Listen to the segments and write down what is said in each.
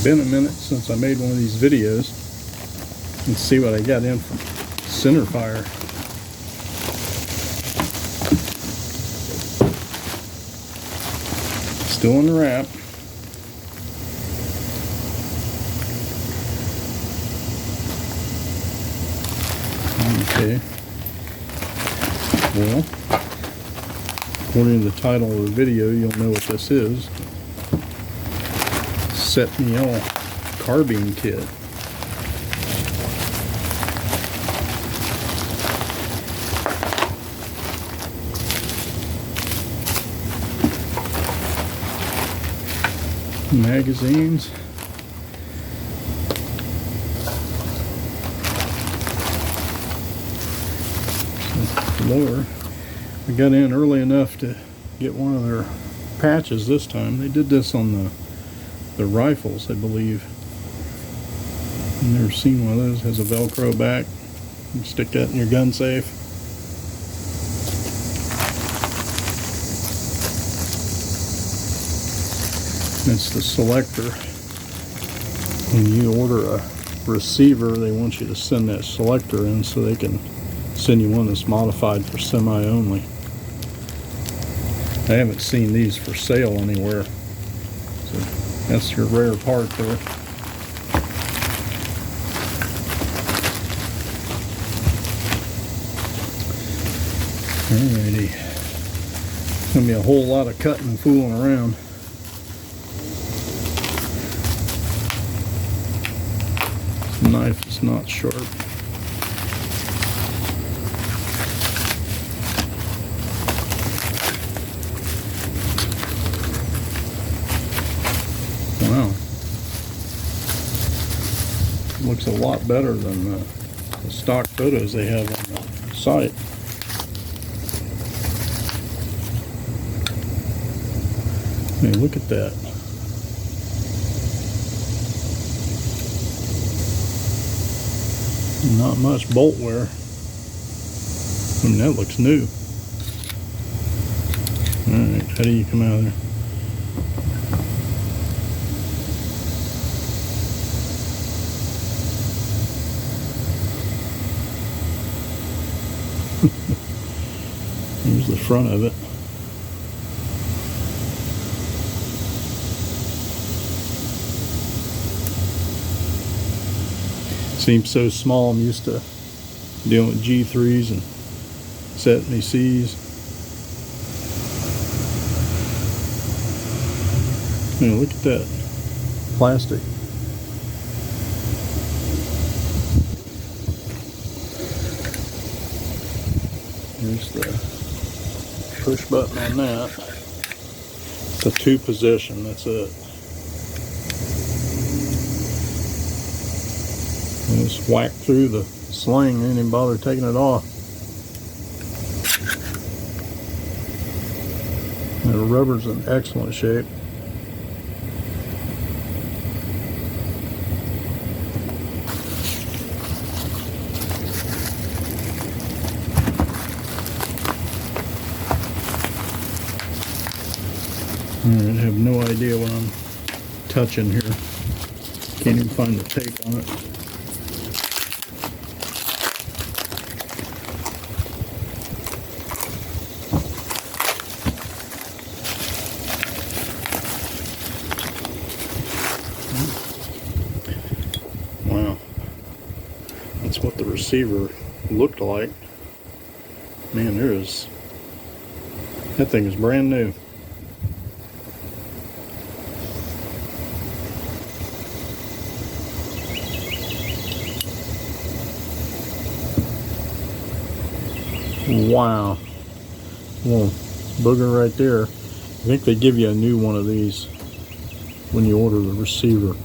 Been a minute since I made one of these videos. Let's see what I got in from Centerfire. Still in the wrap. Okay. Well, according to the title of the video, you'll know what this is. CETME carbine kit. Magazines. Lower. I got in early enough to get one of their patches this time. They did this on the rifles, I believe. I've never seen one of those. It has a Velcro back. You can stick that in your gun safe. That's the selector. When you order a receiver, they want you to send that selector in so they can send you one that's modified for semi only. I haven't seen these for sale anywhere. So that's your rare part there. Alrighty. It's gonna be a whole lot of cutting and fooling around. This knife is not sharp. Wow. Looks a lot better than the stock photos they have on the site. Hey, look at that. Not much bolt wear. I mean, that looks new. Alright, how do you come out of there? Here's the front of it. Seems so small. I'm used to dealing with G3s and CETME Cs. Now look at that plastic. Here's the push button on that. It's a 2-position, that's it. And just whack through the sling, didn't even bother taking it off. And the rubber's in excellent shape. I have no idea what I'm touching here. Can't even find the tape on it. Wow. That's what the receiver looked like. Man, that thing is brand new. Wow. Little booger right there. I think they give you a new one of these when you order the receiver.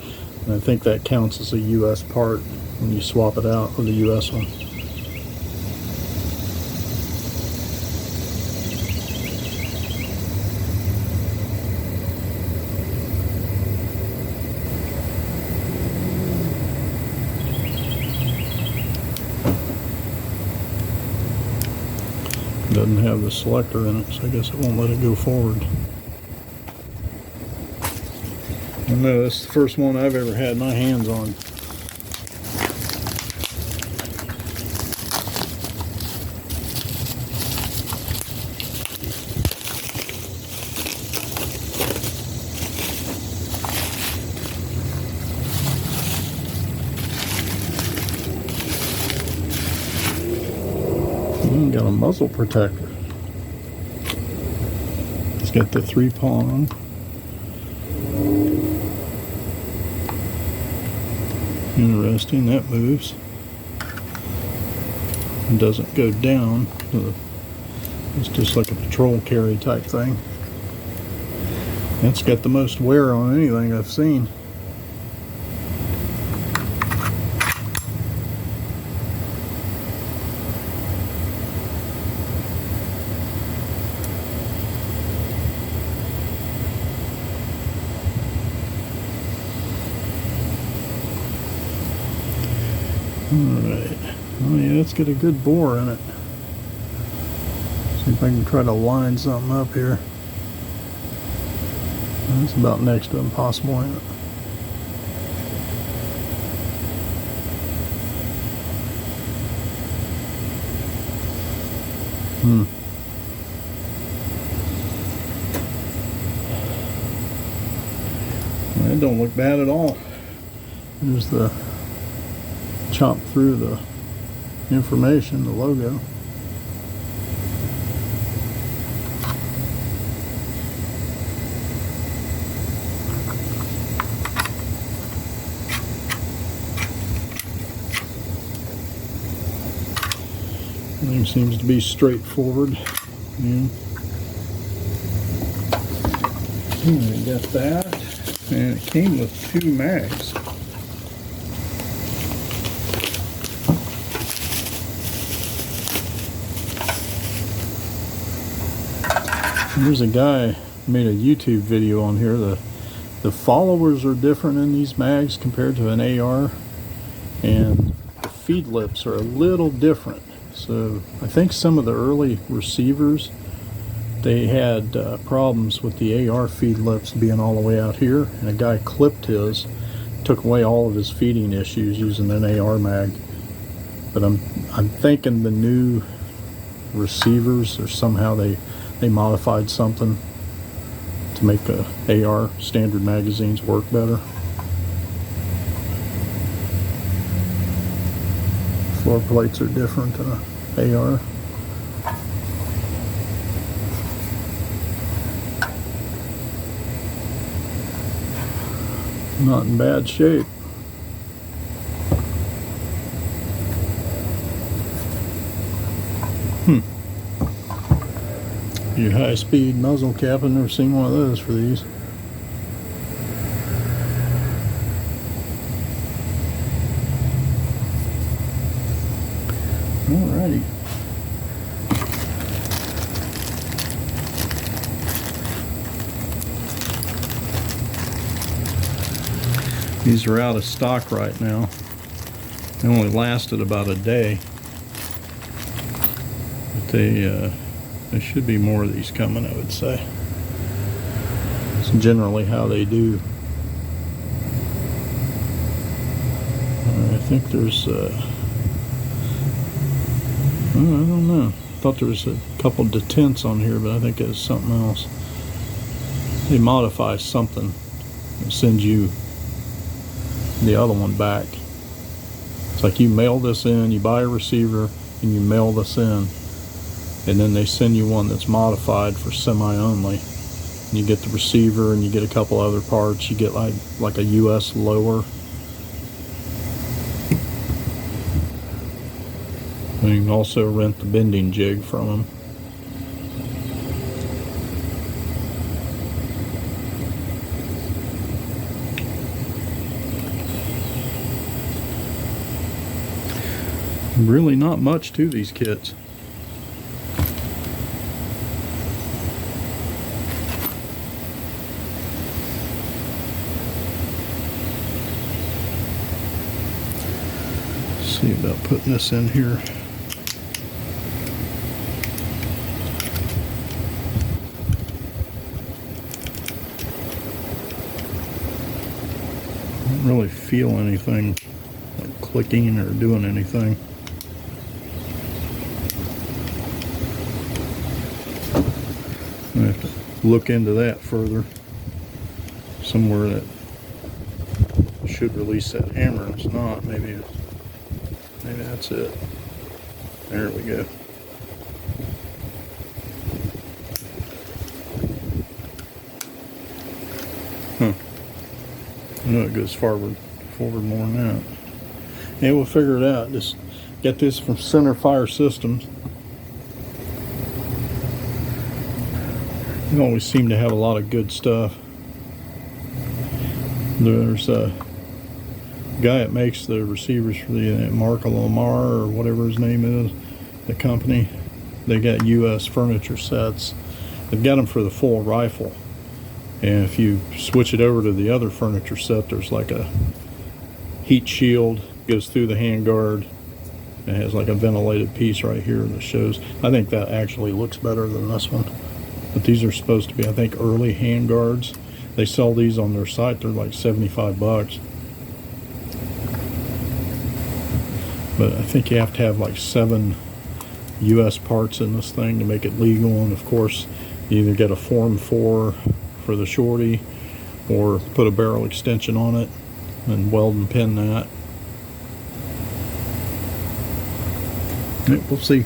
And I think that counts as a US part when you swap it out for the US one. Doesn't have the selector in it, so I guess it won't let it go forward. don't know, this is the first one I've ever had my hands on. Got a muzzle protector. It's got the 3-prong. Interesting, that moves. It doesn't go down. It's just like a patrol carry type thing. It's got the most wear on anything I've seen. Alright, oh yeah, it's got a good bore in it. See if I can try to line something up here. That's about next to impossible, ain't it? It don't look bad at all. There's the chop through the information, the logo. Everything seems to be straightforward. Yeah. I got that, and it came with 2 mags. There's a guy made a YouTube video on here. The followers are different in these mags compared to an AR, and the feed lips are a little different. So I think some of the early receivers, they had problems with the AR feed lips being all the way out here, and a guy clipped his, took away all of his feeding issues using an AR mag. But I'm thinking the new receivers, or somehow they modified something to make the AR standard magazines work better. Floor plates are different than AR. Not in bad shape. Your high-speed muzzle cap, I've never seen one of those for these. Alrighty. These are out of stock right now. They only lasted about a day. But there should be more of these coming, I would say. It's generally how they do. I think there's, I don't know. I thought there was a couple detents on here, but I think it's something else. They modify something and send you the other one back. It's like you mail this in, you buy a receiver, and you mail this in. And then they send you one that's modified for semi-only. You get the receiver and you get a couple other parts. You get like a US lower. And you can also rent the bending jig from them. Really not much to these kits. See about putting this in here. don't really feel anything like clicking or doing anything. I have to look into that further. Somewhere that should release that hammer, and it's not. Maybe that's it. There we go. Huh. I know it goes forward more than that. Yeah, we'll figure it out. Just get this from Centerfire Systems. They always seem to have a lot of good stuff. There's a guy that makes the receivers for the MARCOLMAR or whatever his name is, the company. They got U.S. furniture sets. They've got them for the full rifle. And if you switch it over to the other furniture set, there's like a heat shield, goes through the handguard. It has like a ventilated piece right here that shows. I think that actually looks better than this one. But these are supposed to be, I think, early handguards. They sell these on their site. They're like 75 bucks. But I think you have to have like 7 U.S. parts in this thing to make it legal. And of course, you either get a Form 4 for the shorty or put a barrel extension on it and weld and pin that. We'll see.